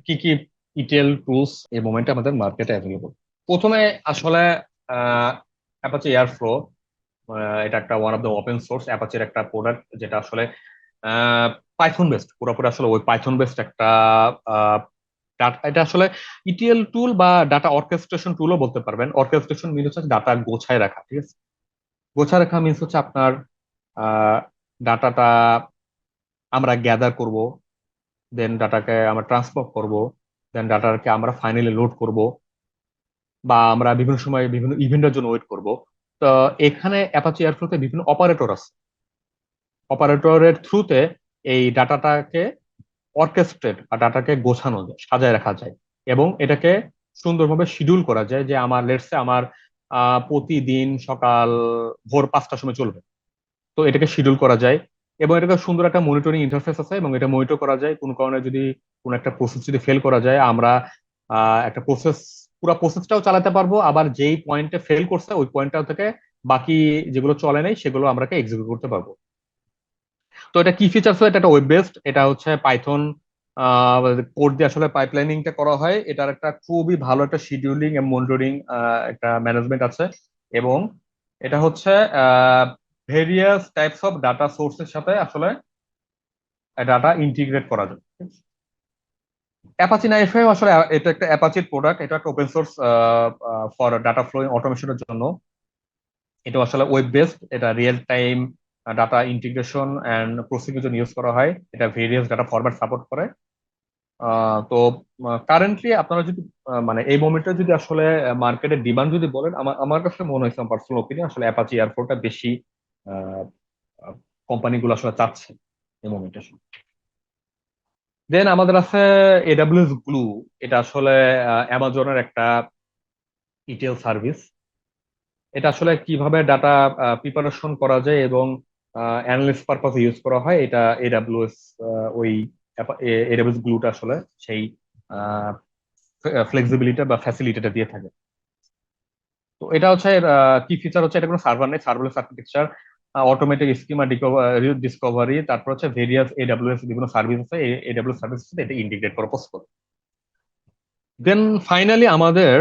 কি কি ETL tools এই মোমেন্টে আমাদের মার্কেটে অ্যাভেলেবল। প্রথমে আসলে অ্যাপাচি এয়ারফ্লো, এটা একটা one of the open source অ্যাপাচির একটা প্রোডাক্ট, যেটা আসলে পাইথন বেসড, পুরোপুরি আসলে ওই পাইথন বেসড একটা এটা আসলে ইটিএল টুল বা ডাটা অর্কেস্ট্রেশন টুলও বলতে পারবেন। অর্কেস্ট্রেশন মিন হচ্ছে ডাটা গোছায় রাখা, ঠিক আছে? গোছায় রাখা মিনস হচ্ছে আপনার ডাটাটা আমরা গ্যাদার করব, দেন ডাটাকে আমরা ট্রান্সফার করব, দেন ডাটাকে আমরা ফাইনালি লোড করব, বা আমরা বিভিন্ন সময় বিভিন্ন ইভেন্টের জন্য ওয়েট করব। তো এখানে অ্যাপাচি এয়ারফ্লোতে বিভিন্ন অপারেটর আছে। অপারেটরের থ্রুতে এই ডাটাটাকে অর্কেস্ট্রেট বা ডাটাকে গোছানো যায়, সাজায় রাখা যায়, এবং এটাকে সুন্দরভাবে শিডিউল করা যায় যে আমার লেটসে আমার প্রতিদিন সকাল ভোর 5টার সময় চলবে। তো এটাকে শিডিউল করা যায়, এবং এটাকে সুন্দর একটা মনিটরিং ইন্টারফেস আছে, এবং এটা মনিটর করা যায়। কোনো কারণে যদি কোনো একটা প্রসেস যদি ফেল করা যায়, আমরা একটা প্রসেস, পুরো প্রসেসটাও চালাতে পারবো, আবার যেই পয়েন্টে ফেল করছে ওই পয়েন্টটা থেকে বাকি যেগুলো চলে নাই সেগুলো আমরা এক্সিকিউট করতে পারবো। তো এটা কি ফিচার্স, এটা একটা ওয়েব বেসড, এটা হচ্ছে পাইথন কোড দিয়ে আসলে পাইপলাইনিংটা করা হয়। এটার একটা খুবই ভালো একটা শিডিউলিং এবং মনিটরিং একটা ম্যানেজমেন্ট আছে, এবং এটা হচ্ছে ভেরিয়াস টাইপস অফ ডাটা সোর্সের সাথে আসলে ডাটা ইন্টিগ্রেট করা যায়। অ্যাপাচি নাইফে আসলে এটা একটা অ্যাপাচির প্রোডাক্ট, এটা একটা open source for data flow অটোমেশনের জন্য। এটা আসলে ওয়েব বেসড, এটা real time data integration and processing জন্য ইউজ করা হয়। এটা ভেরিয়াস ডাটা ফরম্যাট সাপোর্ট করে। তো কারেন্টলি আপনারা যদি মানে এই মোমেন্টে যদি আসলে মার্কেটের ডিমান্ড যদি বলেন, আমার আমার কাছে মনে হয়েছে, আমার পার্সোনাল ওপিনিয়ন, আসলে অ্যাপাচি এয়ারফ্লোটা বেশি কোম্পানিগুলো আসলে চাচ্ছে এই মোমেন্টে। দেন আমাদের আছে এডাব্লিউএস গ্লু। এটা আসলে অ্যামাজনের একটা ইটিএল সার্ভিস। এটা আসলে কিভাবে ডাটা প্রিপারেশন করা যায় এবং অ্যানালিস্ট পারপাসে ইউজ করা হয়, এটা এডাব্লিউএস ওই এডাব্লিউএস গ্লুটা আসলে সেই ফ্লেক্সিবিলিটি বা ফ্যাসিলিটিটা দিয়ে থাকে। তো এটা হচ্ছে কি ফিচার হচ্ছে, এটা কোনো সার্ভার নেই, serverless architecture, automatic schema discovery, তারপর হচ্ছে ভেরিয়াস এডাব্লিউএস বিভিন্ন সার্ভিস আছে, এডাব্লিউএস সার্ভিস এটা ইন্টিগ্রেট করা পসিবল। দেন ফাইনালি আমাদের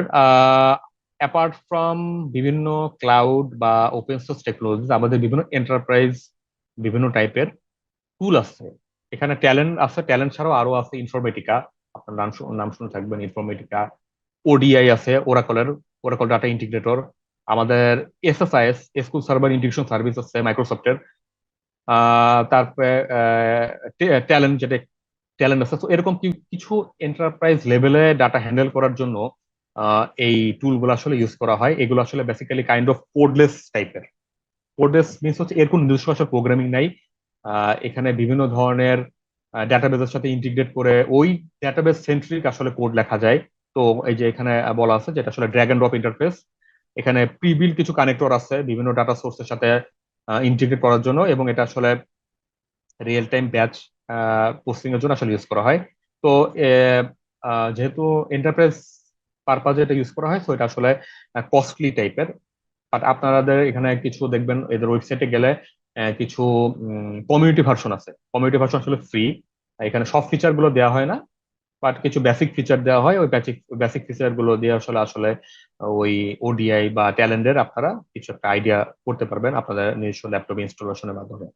অ্যাপার্ট ফ্রম বিভিন্ন ক্লাউড বা ওপেন সোর্স টেকনোলজি, আমাদের বিভিন্ন এন্টারপ্রাইজ বিভিন্ন টাইপের টুল আছে। এখানে ট্যালেন্ট আছে, ট্যালেন্ট ছাড়াও আরো আছে ইনফরমেটিকা, আপনার নাম শুনে থাকবেন ইনফরমেটিকা। ওডিআই আছে, ওরাকলের, ওরাকল ডাটা ইন্টিগ্রেটর। আমাদের এসএসআইএস, এসকিউএল সার্ভার ইন্টিগ্রেশন সার্ভিস আছে মাইক্রোসফটের। তারপরে ট্যালেন্ট, যেটা ট্যালেন্ট আছে। তো এরকম কিছু এন্টারপ্রাইজ লেভেলে ডাটা হ্যান্ডেল করার জন্য এই টুলগুলো আসলে ইউজ করা হয়। এগুলো আসলে বেসিক্যালি কাইন্ড অফ কোডলেস টাইপের। কোডলেস মিনস হচ্ছে এর কোনো নিজস্ব আসলে প্রোগ্রামিং নাই। এখানে বিভিন্ন ধরনের ডেটাবেসের সাথে ইন্টিগ্রেট করে ওই ডেটাবেস সেন্ট্রিক আসলে কোড লেখা যায়। তো এই যে এখানে বলা আছে যেটা আসলে ড্র্যাগ এন্ড ড্রপ ইন্টারফেস। এখানে প্রিবিল কিছু কানেক্টর আছে বিভিন্ন ডাটা সোর্সের সাথে ইন্টিগ্রেট করার জন্য, এবং এটা আসলে রিয়েল টাইম ব্যাচ পোস্টিং এর জন্য আসলে ইউজ করা হয়। তো যেহেতু এন্টারপ্রাইজ পারপাজে এটা ইউজ করা হয়, তো এটা আসলে কস্টলি টাইপের। বাট আপনাদের এখানে কিছু দেখবেন, এদের ওয়েবসাইটে গেলে কিছু কমিউনিটি ভার্সন আছে। কমিউনিটি ভার্সন আসলে ফ্রি, এখানে সব ফিচার গুলো দেওয়া হয় না, বাট কিছু বেসিক ফিচার দেওয়া হয়। ওই বেসিক ফিচার গুলো দিয়ে আসলে আসলে ওই ওডিআই বা ট্যালেন্টের আপনারা কিছু একটা আইডিয়া করতে পারবেন আপনাদের নিজস্ব ল্যাপটপ ইনস্টলেশনের মাধ্যমে।